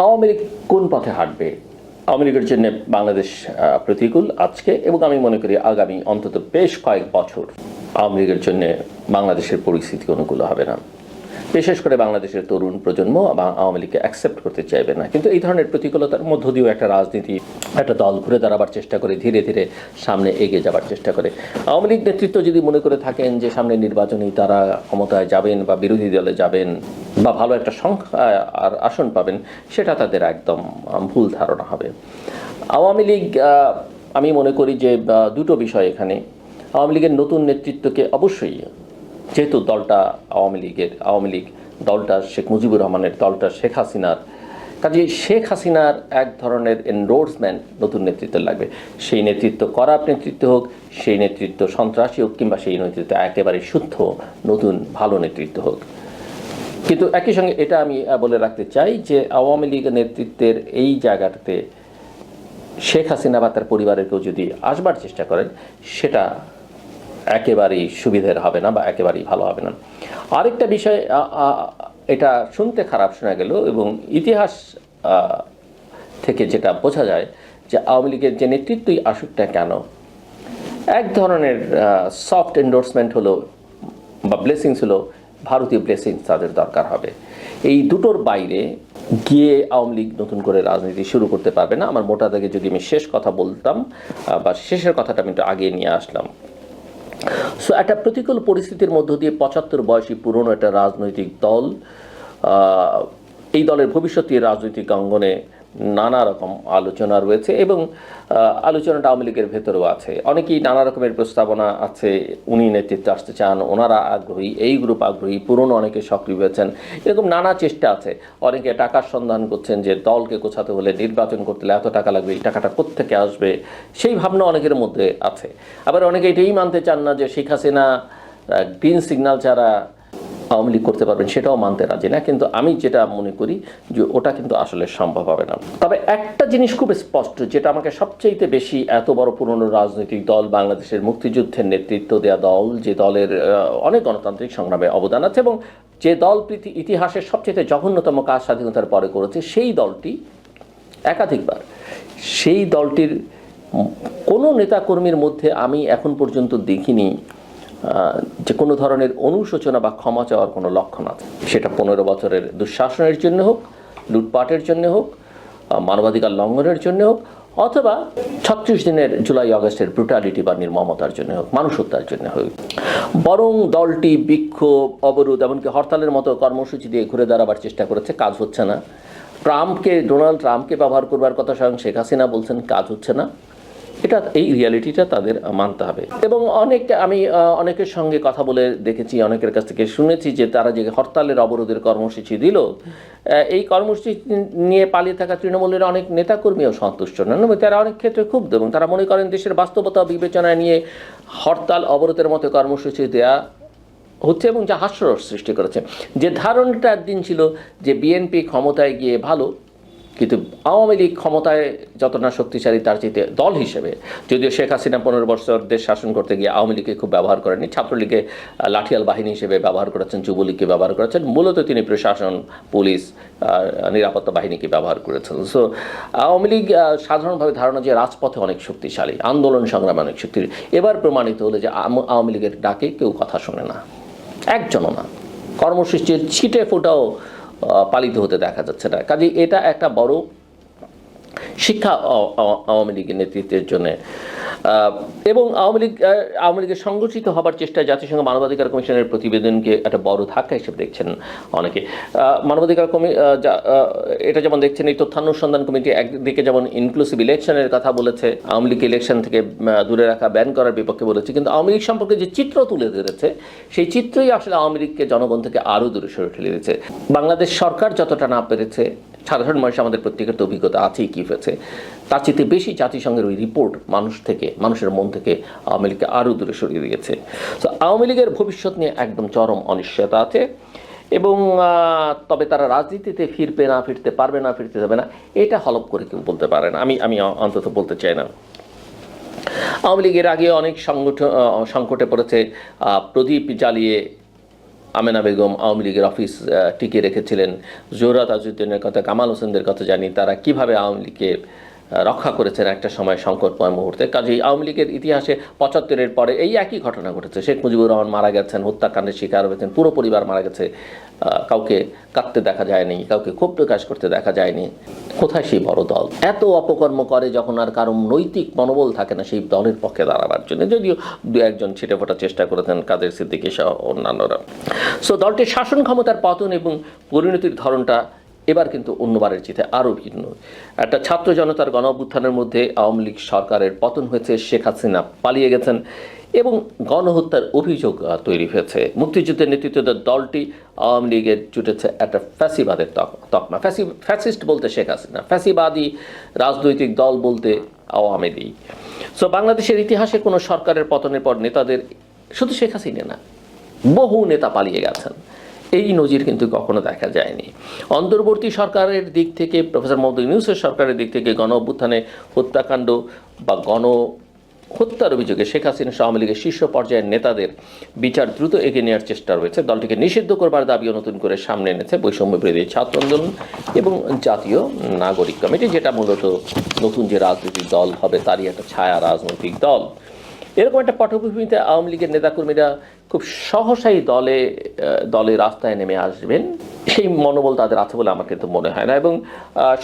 আওয়ামী লীগ কোন পথে হাঁটবে? আওয়ামী লীগের জন্য বাংলাদেশ প্রতিকূল আজকে, এবং আমি মনে করি আগামী অন্তত বেশ কয়েক বছর আওয়ামী লীগের জন্য বাংলাদেশের পরিস্থিতি অনুকূল হবে না। বিশেষ করে বাংলাদেশের তরুণ প্রজন্ম আওয়ামী লীগকে অ্যাকসেপ্ট করতে চাইবে না। কিন্তু এই ধরনের প্রতিকূলতার মধ্য দিয়েও একটা রাজনীতি, একটা দল ঘুরে দাঁড়াবার চেষ্টা করে, ধীরে ধীরে সামনে এগিয়ে যাবার চেষ্টা করে। আওয়ামী লীগ নেতৃত্ব যদি মনে করে থাকেন যে সামনে নির্বাচনেই তারা ক্ষমতায় যাবেন বা বিরোধী দলে যাবেন বা ভালো একটা সংখ্যা আর আসন পাবেন, সেটা তাদের একদম ভুল ধারণা হবে। আওয়ামী লীগ, আমি মনে করি যে দুটো বিষয় এখানে। আওয়ামী লীগের নতুন নেতৃত্বকে অবশ্যই, যেহেতু দলটা আওয়ামী লীগ দলটা শেখ মুজিবুর রহমানের, দলটা শেখ হাসিনার, কাজে শেখ হাসিনার এক ধরনের এন্ডোর্সমেন্ট নতুন নেতৃত্বের লাগবে। সেই নেতৃত্ব করাপ নেতৃত্ব হোক, সেই নেতৃত্ব সন্ত্রাসী হোক, কিংবা সেই নেতৃত্ব একেবারে শুদ্ধ নতুন ভালো নেতৃত্ব হোক। কিন্তু একই সঙ্গে এটা আমি বলে রাখতে চাই যে আওয়ামী লীগের নেতৃত্বের এই জায়গাটাতে শেখ হাসিনা বা তার পরিবারের কেউ যদি আসবার চেষ্টা করেন, সেটা একেবারেই সুবিধের হবে না বা একেবারেই ভালো হবে না। আরেকটা বিষয়, এটা শুনতে খারাপ শোনা গেল এবং ইতিহাস থেকে যেটা বোঝা যায় যে আওয়ামী লীগের যে নেতৃত্বই আসুক না কেন, এক ধরনের সফট এন্ডোর্সমেন্ট হলো বা ব্লেসিংস হলো, ভারতীয় ব্লেসিংস তাদের দরকার হবে। এই দুটোর বাইরে গিয়ে আওয়ামী লীগ নতুন করে রাজনীতি শুরু করতে পারবে না। আমার মোটা দাগে যদি আমি শেষ কথা বলতাম, বা শেষের কথাটা আমি একটু আগে নিয়ে আসলাম। সো একটা প্রতিকূল পরিস্থিতির মধ্য দিয়ে ৭৫ বয়সী পুরনো একটা রাজনৈতিক দল, এই দলের ভবিষ্যৎ রাজনৈতিক অঙ্গনে নানা রকম আলোচনা রয়েছে এবং আলোচনাটা আওয়ামী লীগের ভেতরেও আছে। অনেকেই নানা রকমের প্রস্তাবনা আছে, উনি নেতৃত্বে আসতে চান, ওনারা আগ্রহী, এই গ্রুপ আগ্রহী, পুরনো অনেকে সক্রিয় হয়েছেন, এরকম নানা চেষ্টা আছে। অনেকে টাকার সন্ধান করছেন যে দলকে গোছাতে হলে, নির্বাচন করতে হলে এত টাকা লাগবে, এই টাকাটা কোত্থেকে আসবে, সেই ভাবনা অনেকের মধ্যে আছে। আবার অনেকে এটাই মানতে চান না যে শেখ হাসিনা গ্রিন সিগন্যাল ছাড়া আওয়ামী লীগ করতে পারবেন, সেটাও মানতে রাজি না। কিন্তু আমি যেটা মনে করি যে ওটা কিন্তু আসলে সম্ভব হবে না। তবে একটা জিনিস খুব স্পষ্ট, যেটা আমাকে সবচেয়ে বেশি, এত বড় পুরনো রাজনৈতিক দল, বাংলাদেশের মুক্তিযুদ্ধের নেতৃত্ব দেওয়া দল, যে দলের অনেক গণতান্ত্রিক সংগ্রামে অবদান আছে এবং যে দল ইতিহাসের সবচেয়ে জঘন্যতম কাজ স্বাধীনতার পরে করেছে, সেই দলটি একাধিকবার, সেই দলটির কোনো নেতাকর্মীর মধ্যে আমি এখন পর্যন্ত দেখিনি যে কোনো ধরনের অনুশোচনা বা ক্ষমা চাওয়ার কোনো লক্ষণ আছে। সেটা ১৫ বছরের দুঃশাসনের জন্য হোক, লুটপাটের জন্য হোক, মানবাধিকার লঙ্ঘনের জন্য হোক, অথবা ৩৬ দিনের জুলাই আগস্টের ব্রুটালিটি বা নির্মমতার জন্য হোক, মানুষ হত্যার জন্য হোক। বরং দলটি বিক্ষোভ, অবরোধ, এমনকি হরতালের মতো কর্মসূচি দিয়ে ঘুরে দাঁড়াবার চেষ্টা করেছে, কাজ হচ্ছে না। ডোনাল্ড ট্রাম্পকে ব্যবহার করবার কথা স্বয়ং শেখ হাসিনা বলছেন, কাজ হচ্ছে না। এটা, এই রিয়ালিটিটা তাদের মানতে হবে। এবং আমি অনেকের সঙ্গে কথা বলে দেখেছি, অনেকের কাছ থেকে শুনেছি যে তারা যে হরতালের অবরোধের কর্মসূচি দিল, এই কর্মসূচি নিয়ে পালিয়ে থাকা তৃণমূলের অনেক নেতাকর্মীও সন্তুষ্ট নন। তারা অনেক ক্ষেত্রে ক্ষুব্ধ এবং তারা মনে করেন দেশের বাস্তবতা বিবেচনায় নিয়ে হরতাল অবরোধের মতো কর্মসূচি দেয়া হচ্ছে এবং যা হাস্যরস সৃষ্টি করেছে। যে ধারণাটা একদিন ছিল যে বিএনপি ক্ষমতায় গিয়ে ভালো, কিন্তু আওয়ামী লীগ ক্ষমতায় যত না শক্তিশালী তার চাইতে দল হিসেবে, যদিও শেখ হাসিনা ১৫ বছর দেশ শাসন করতে গিয়ে আওয়ামী লীগকে খুব ব্যবহার করেননি, ছাত্রলীগকে লাঠিয়াল বাহিনী হিসেবে ব্যবহার করেছেন, যুবলীগকে ব্যবহার করেছেন, মূলত তিনি প্রশাসন, পুলিশ, নিরাপত্তা বাহিনীকে ব্যবহার করেছেন। সো আওয়ামী লীগ সাধারণভাবে ধারণা যে রাজপথে অনেক শক্তিশালী, আন্দোলন সংগ্রামে অনেক শক্তিশালী। এবার প্রমাণিত হলো যে আওয়ামী লীগের ডাকে কেউ কথা শোনে না, একজনও না। কর্মসূচির ছিটে ফোটাও পালিত হতে দেখা যাচ্ছে না। কাজেই এটা একটা বড় শিক্ষা আওয়ামী লীগের নেতৃত্বের জন্য। এবং আওয়ামী লীগের সংগঠিত হবার চেষ্টায় জাতিসংঘ মানবাধিকার কমিশনের প্রতিবেদনকে একটা বড় ধাক্কা হিসেবে দেখছেন অনেকে। মানবাধিকার এটা যেমন দেখছেন, এই তথ্যানুসন্ধান কমিটি একদিকে যেমন ইনক্লুসিভ ইলেকশনের কথা বলেছে, আওয়ামী লীগকে ইলেকশন থেকে দূরে রাখা, ব্যান করার বিপক্ষে বলেছে, কিন্তু আওয়ামী লীগ সম্পর্কে যে চিত্র তুলে ধরেছে, সেই চিত্রই আসলে আওয়ামী লীগকে জনগণ থেকে আরও দূরে সরে ঠেলে দিয়েছে। বাংলাদেশ সরকার যতটা না পেরেছে, সাধারণ মানুষ, আমাদের প্রত্যেকের তো অভিজ্ঞতা আছেই কী হয়েছে, তার চেয়ে বেশি জাতিসংঘের ওই রিপোর্ট মানুষের মন থেকে আওয়ামী লীগকে আরও দূরে সরিয়ে দিয়েছে। তো আওয়ামী লীগের ভবিষ্যৎ নিয়ে একদম চরম অনিশ্চয়তা আছে এবং তবে তারা রাজনীতিতে ফিরবে না, ফিরতে পারবে না, ফিরতে যাবে না, এটা হলপ করে কেউ বলতে পারে না। আমি অন্তত বলতে চাই না। আওয়ামী লীগের আগে অনেক সংকটে পড়েছে, প্রদীপ জ্বালিয়ে আমেনা বেগম আওয়ামী লীগের অফিস টিকিয়ে রেখেছিলেন, জোহরা তাজউদ্দিনের কথা, কামাল হোসেনদের কথা জানি, তারা কিভাবে আওয়ামী লীগকে রক্ষা করেছেন একটা সময় সংকটময় মুহূর্তে। কাজেই আওয়ামী লীগের ইতিহাসে ৭৫-এর পরে এই একই ঘটনা ঘটেছে। শেখ মুজিবুর রহমান মারা গেছেন, হত্যাকাণ্ডের শিকার হয়েছেন, পুরো পরিবার মারা গেছে, কাউকে কাঁদতে দেখা যায়নি, কাউকে ক্ষোভ প্রকাশ করতে দেখা যায়নি। কোথায় সেই বড় দল এত অপকর্ম করে যখন আর কারো নৈতিক মনোবল থাকে না সেই দলের পক্ষে দাঁড়াবার জন্য? যদিও দু একজন ছিটে ফোটার চেষ্টা করেছেন, কাদের সিদ্দিকী সহ অন্যান্যরা। সো দলটির শাসন ক্ষমতার পতন এবং পরিণতির ধরনটা এবার কিন্তু অন্যবারের চেয়ে আরও ভিন্ন। একটা ছাত্র জনতার গণ অভ্যুত্থানের মধ্যে আওয়ামী লীগ সরকারের পতন হয়েছে, শেখ হাসিনা পালিয়ে গেছেন এবং গণহত্যার অভিযোগ তৈরি হয়েছে। মুক্তিযুদ্ধের নেতৃত্বের দলটি আওয়ামী লীগের জুটেছে একটা ফ্যাসিবাদের তকমা। ফ্যাসিস্ট বলতে শেখ হাসিনা, ফ্যাসিবাদী রাজনৈতিক দল বলতে আওয়ামী লীগ। সো বাংলাদেশের ইতিহাসে কোনো সরকারের পতনের পর নেতাদের, শুধু শেখ হাসিনা না, বহু নেতা পালিয়ে গেছেন, এই নজির কিন্তু কখনো দেখা যায়নি। অন্তর্বর্তী সরকারের দিক থেকে, প্রফেসর মোহাম্মদ ইউনূসের সরকারের দিক থেকে গণ অভ্যুত্থানে হত্যাকাণ্ড বা হত্যার অভিযোগে শেখ হাসিনা আওয়ামী লীগের শীর্ষ পর্যায়ের নেতাদের বিচার দ্রুত এগিয়ে নেওয়ার চেষ্টা রয়েছে। দলটিকে নিষিদ্ধ করবার দাবিও নতুন করে সামনে এনেছে বৈষম্য বিরোধী ছাত্র আন্দোলন এবং জাতীয় নাগরিক কমিটি, যেটা মূলত নতুন যে রাজনৈতিক দল হবে তারই একটা ছায়া রাজনৈতিক দল। এরকম একটা পটভূমিতে আওয়ামী লীগের নেতাকর্মীরা খুব সহসাই দলে রাস্তায় নেমে আসবেন সেই মনোবল তাদের আছে বলে আমার কিন্তু মনে হয় না। এবং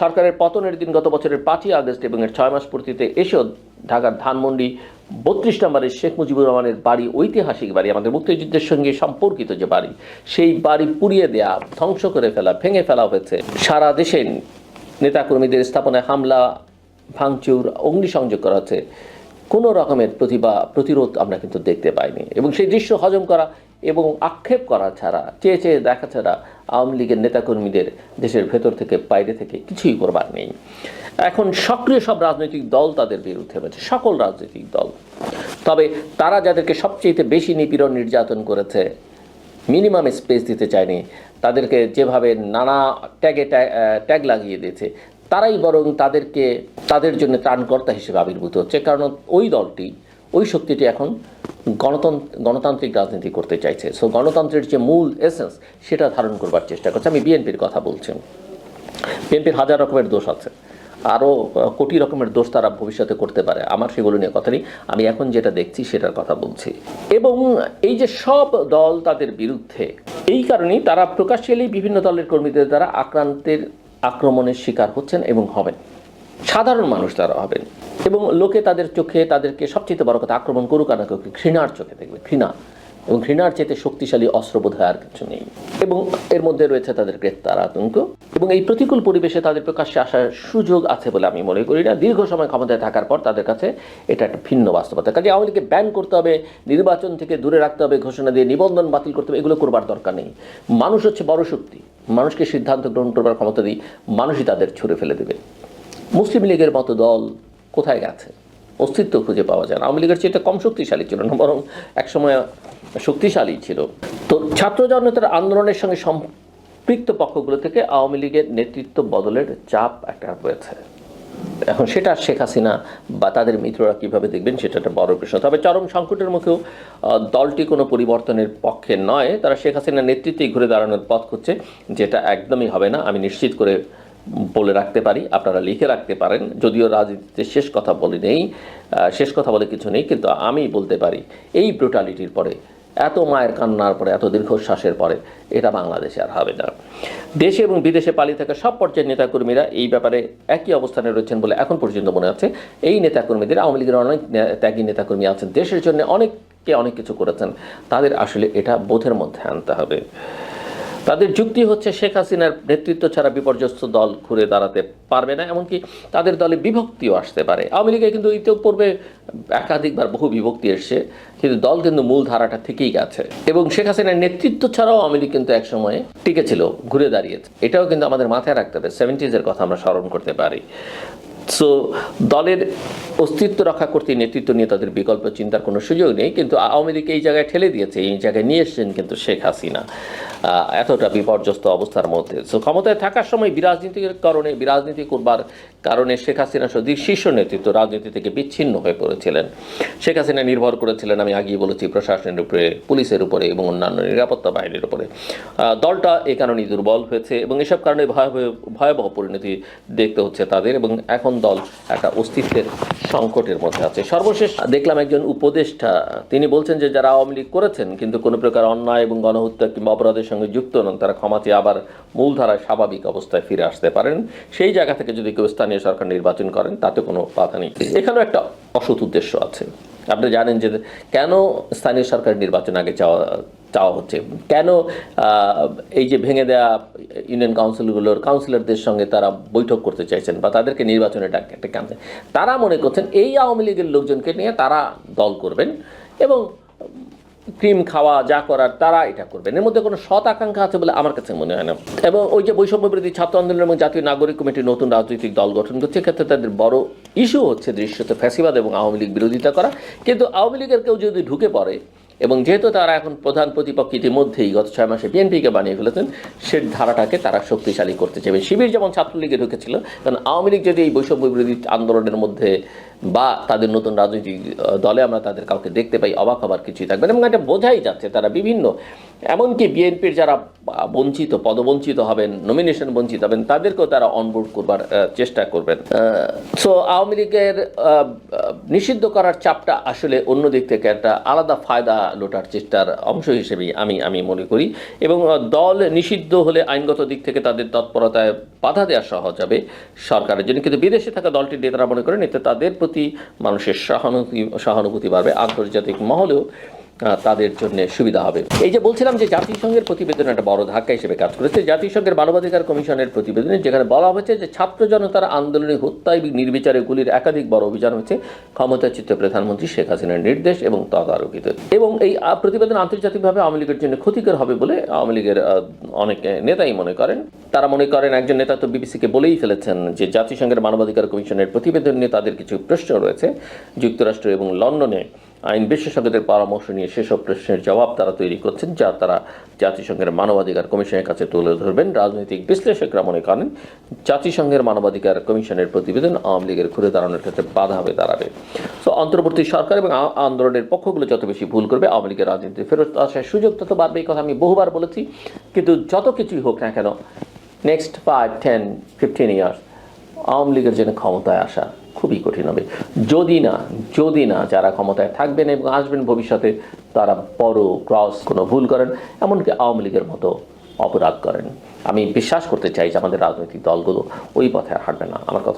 সরকারের পতনের দিন গত বছরের 5ই আগস্ট এবং এর 6 মাস পূর্তিতে এসেও ঢাকার ধানমন্ডি 32 নম্বরের শেখ মুজিবুর রহমানের বাড়ি, ঐতিহাসিক বাড়ি, আমাদের মুক্তিযুদ্ধের সঙ্গে সম্পর্কিত যে বাড়ি, সেই বাড়ি পুড়িয়ে দেয়া, ধ্বংস করে ফেলা, ভেঙে ফেলা হয়েছে। সারা দেশে নেতাকর্মীদের স্থাপনায় হামলা, ভাঙচুর, অগ্নিসংযোগ করা হচ্ছে। কোনো রকমের প্রতিরোধ আমরা কিন্তু দেখতে পাইনি। এবং সেই দৃশ্য হজম করা এবং আক্ষেপ করা ছাড়া, চেয়ে চেয়ে দেখা ছাড়া আওয়ামী লীগের নেতাকর্মীদের দেশের ভেতর থেকে বাইরে থেকে কিছুই করবার নেই। এখন সক্রিয় সব রাজনৈতিক দল তাদের বিরুদ্ধে হয়েছে, সকল রাজনৈতিক দল। তবে তারা যাদেরকে সবচেয়ে বেশি নিপীড়ন নির্যাতন করেছে, মিনিমাম স্পেস দিতে চায়নি, তাদেরকে যেভাবে নানা ট্যাগ লাগিয়ে দিয়েছে, তারাই বরং তাদের জন্য ত্রাণকর্তা হিসেবে আবির্ভূত হচ্ছে। কারণ ওই দলটি, ওই শক্তিটি এখন গণতান্ত্রিক রাজনীতি করতে চাইছে। সো গণতন্ত্রের যে মূল এসেন্স সেটা ধারণ করবার চেষ্টা করছে। আমি বিএনপির কথা বলছি। বিএনপির হাজার রকমের দোষ আছে, আরও কোটি রকমের দোষ তারা ভবিষ্যতে করতে পারে, আমার সেগুলো নিয়ে কথা নেই। আমি এখন যেটা দেখছি সেটার কথা বলছি। এবং এই যে সব দল তাদের বিরুদ্ধে, এই কারণেই তারা প্রকাশ্যেই বিভিন্ন দলের কর্মীদের দ্বারা আক্রমণের শিকার হচ্ছেন এবং হবেন। সাধারণ মানুষ তারা হবেন এবং লোকে তাদের চোখে তাদেরকে সবচেয়ে বড় কথা আক্রমণ করুক আর ঘৃণার চোখে দেখবে, ঘৃণা। এবং ঘৃণার চেয়ে শক্তিশালী অস্ত্র বোধ হয় আর কিছু নেই। এবং এর মধ্যে রয়েছে তাদের গ্রেফতার আতঙ্ক। এবং এই প্রতিকূল পরিবেশে তাদের প্রকাশ্যে আসার সুযোগ আছে বলে আমি মনে করি না। দীর্ঘ সময় ক্ষমতায় থাকার পর তাদের কাছে এটা একটা ভিন্ন বাস্তবতা। কাজে আওয়ামী লীগকে ব্যান করতে হবে, নির্বাচন থেকে দূরে রাখতে হবে, ঘোষণা দিয়ে নিবন্ধন বাতিল করতে হবে, এগুলো করবার দরকার নেই। মানুষ হচ্ছে বড় শক্তি, মানুষকে সিদ্ধান্ত গ্রহণ করবার ক্ষমতা দিই, মানুষই তাদের ছুঁড়ে ফেলে দেবে। মুসলিম লীগের মতো দল কোথায় গেছে? অস্তিত্ব খুঁজে পাওয়া যায় না। আওয়ামী লীগের চেয়ে কম শক্তিশালী ছিল না, বরং একসময় শক্তিশালী ছিল। তো ছাত্র জনতার আন্দোলনের সঙ্গে সম্পৃক্ত পক্ষগুলো থেকে আওয়ামী লীগের নেতৃত্ব বদলের চাপ একটা রয়েছে। এখন সেটা শেখ হাসিনা বা তাদের মিত্ররা কিভাবে দেখবেন সেটা একটা বড় প্রশ্ন। তবে চরম সংকটের মুখেও দলটি কোনো পরিবর্তনের পক্ষে নয়। তারা শেখ হাসিনার নেতৃত্বেই ঘুরে দাঁড়ানোর পথ খুঁজছে, যেটা একদমই হবে না, আমি নিশ্চিত করে বলে রাখতে পারি। আপনারা লিখে রাখতে পারেন, যদিও রাজনীতিতে শেষ কথা বলে কিছু নেই, কিন্তু আমি বলতে পারি এই ব্রুটালিটির পরে, এত মায়ের কান্নার পরে, এত দীর্ঘশ্বাসের পরে এটা বাংলাদেশে আর হবে না। দেশে এবং বিদেশে পালিয়ে থাকা সব পর্যায়ের নেতাকর্মীরা এই ব্যাপারে একই অবস্থানে রয়েছেন বলে এখন পর্যন্ত মনে হচ্ছে। এই নেতাকর্মীদের, আওয়ামী লীগের অনেক ত্যাগী নেতাকর্মী আছেন, দেশের জন্য অনেক কিছু করেছেন, তাদের আসলে এটা বোধের মধ্যে আনতে হবে। তাদের যুক্তি হচ্ছে শেখ হাসিনার নেতৃত্ব ছাড়া বিপর্যস্ত দল ঘুরে দাঁড়াতে পারবে না, এমনকি তাদের দলে বিভক্তিও আসতে পারে। আওয়ামী লীগে কিন্তু ইতিপূর্বে একাধিকবার বহু বিভক্তি এসছে, কিন্তু দল কিন্তু মূল ধারাটা থেকেই গেছে। এবং শেখ হাসিনার নেতৃত্ব ছাড়াও আওয়ামী লীগ কিন্তু একসময়ে টিকে ছিল, ঘুরে দাঁড়িয়েছে। এটাও কিন্তু আমাদের মাথায় রাখতে হবে। 70s কথা আমরা স্মরণ করতে পারি। সো দলের অস্তিত্ব রক্ষা করতে নেতৃত্ব নিয়ে তাদের বিকল্প চিন্তার কোনো সুযোগ নেই, কিন্তু আওয়ামী লীগ এই জায়গায় ঠেলে দিয়েছে, এই জায়গায় নিয়ে এসছেন কিন্তু শেখ হাসিনা এতটা বিপর্যস্ত অবস্থার মধ্যে। সো ক্ষমতায় থাকার সময় বিরাজনীতি করবার কারণে শেখ হাসিনা শীর্ষ নেতৃত্ব রাজনীতি থেকে বিচ্ছিন্ন হয়ে পড়েছিলেন। শেখ হাসিনা নির্ভর করেছিলেন, আমি আগেই বলেছি, প্রশাসনের উপরে, পুলিশের উপরে এবং অন্যান্য নিরাপত্তা বাহিনীর উপরে। দলটা এই কারণেই দুর্বল হয়েছে এবং এসব কারণে ভয়াবহ পরিণতি দেখতে হচ্ছে তাদের, এবং এখন দল একটা অস্তিত্বের সংকটের মধ্যে আছে। সর্বশেষ দেখলাম একজন উপদেষ্টা, তিনি বলছেন যে যারা আওয়ামী লীগ করেছেন কিন্তু কোনো প্রকার অন্যায় এবং গণহত্যা কিংবা অপরাধের সঙ্গে যুক্ত নন, তারা ক্ষমা চেয়ে আবার মূলধারায় স্বাভাবিক অবস্থায় ফিরে আসতে পারেন। সেই জায়গা থেকে যদি কেউ স্থানীয় সরকার নির্বাচন করেন তাতে কোনো বাধা নেই। এখানেও একটা অসৎ উদ্দেশ্য আছে। আপনি জানেন যে কেন স্থানীয় সরকার নির্বাচন আগে চাওয়া হচ্ছে, কেন এই যে ভেঙে দেওয়া ইউনিয়ন কাউন্সিলগুলোর কাউন্সিলরদের সঙ্গে তারা বৈঠক করতে চাইছেন বা তাদেরকে নির্বাচনে ডাকতে টানছেন। তারা মনে করছেন এই আওয়ামী লীগের লোকজনকে নিয়ে তারা দল করবেন এবং ক্রিম খাওয়া যা করার তারা এটা করবেন। এর মধ্যে কোনো সৎ আকাঙ্ক্ষা আছে বলে আমার কাছে মনে হয় না। এবং ওই যে বৈষম্য বিরোধী ছাত্র আন্দোলন এবং জাতীয় নাগরিক কমিটি নতুন রাজনৈতিক দল গঠন করছে, এক্ষেত্রে তাদের বড় ইস্যু হচ্ছে দৃশ্যত ফ্যাসিবাদ এবং আওয়ামী লীগ বিরোধিতা করা। কিন্তু আওয়ামী লীগের কেউ যদি ঢুকে পড়ে, এবং যেহেতু তারা এখন প্রধান প্রতিপক্ষ ইতিমধ্যেই গত 6 মাসে বিএনপিকে বানিয়ে ফেলেছেন, সে ধারাটাকে তারা শক্তিশালী করতে চাইবে। শিবির যেমন ছাত্রলীগে ঢুকেছিল, কারণ আওয়ামী লীগ যদি এই বৈষম্য বিরোধী আন্দোলনের মধ্যে বা তাদের নতুন রাজনৈতিক দলে আমরা তাদের কাউকে দেখতে পাই, অবাক হবার কিছুই থাকবে না। এবং এটা বোঝাই যাচ্ছে তারা বিভিন্ন, এমনকি বিএনপির যারা পদবঞ্চিত হবেন, নমিনেশন বঞ্চিত হবেন, তাদেরকেও তারা অনবোর্ড করবার চেষ্টা করবেন। সো আওয়ামী লীগের নিষিদ্ধ করার চাপটা আসলে অন্য দিক থেকে একটা আলাদা ফায়দা লোটার চেষ্টার অংশ হিসেবেই আমি মনে করি। এবং দল নিষিদ্ধ হলে আইনগত দিক থেকে তাদের তৎপরতায় বাধা দেওয়া সহজ হবে সরকারের জন্য, কিন্তু বিদেশে থাকা দলটির নেতারা মনে করেন এতে তাদের প্রতি মানুষের সহানুভূতি বাড়বে, আন্তর্জাতিক মহলেও তাদের জন্য সুবিধা হবে। এই যে বলছিলাম যে জাতিসংঘের প্রতিবেদন একটা বড় ধাক্কা হিসেবে কাজ করেছে। জাতিসংঘের মানবাধিকার কমিশনের প্রতিবেদনে যেখানে বলা হয়েছে যে ছাত্র জনতার আন্দোলনে হত্যা এবং নির্বিচারে গুলির একাধিক বড় অভিযান হয়েছে ক্ষমতাচ্যুত প্রধানমন্ত্রী শেখ হাসিনার নির্দেশ এবং তদারকিতে। এবং এই প্রতিবেদন আন্তর্জাতিকভাবে আওয়ামী লীগের জন্য ক্ষতিকর হবে বলে আওয়ামী লীগের অনেক নেতাই মনে করেন। তারা মনে করেন, একজন নেতা তো বিবিসিকে বলেই ফেলেছেন যে জাতিসংঘের মানবাধিকার কমিশনের প্রতিবেদন নিয়ে তাদের কিছু প্রশ্ন রয়েছে। যুক্তরাষ্ট্র এবং লন্ডনে আইন বিশেষজ্ঞদের পরামর্শ নিয়ে সেসব প্রশ্নের জবাব তারা তৈরি করছেন, যা তারা জাতিসংঘের মানবাধিকার কমিশনের কাছে তুলে ধরবেন। রাজনৈতিক বিশ্লেষকরা মনে করেন জাতিসংঘের মানবাধিকার কমিশনের প্রতিবেদন আওয়ামী লীগের ঘুরে দাঁড়ানোর ক্ষেত্রে বাধা হয়ে দাঁড়াবে। সো অন্তর্বর্তী সরকার এবং আন্দোলনের পক্ষগুলো যত বেশি ভুল করবে, আওয়ামী লীগের রাজনীতি ফেরত আসার সুযোগ তত বাড়বে। এই কথা আমি বহুবার বলেছি। কিন্তু যত কিছুই হোক না কেন, নেক্সট 5, 10, 15 ইয়ার্স আওয়ামী লীগের জন্য ক্ষমতায় আসা খুবই কঠিন হবে, যদি না যারা ক্ষমতায় থাকবেন এবং আসবেন ভবিষ্যতে তারা বড় কোনো ভুল করেন, এমনকি আওয়ামী লীগের মতো অপরাধ করেন। আমি বিশ্বাস করতে চাই যে আমাদের রাজনৈতিক দলগুলো ওই পথে আর হাঁটবে না। আমার কথা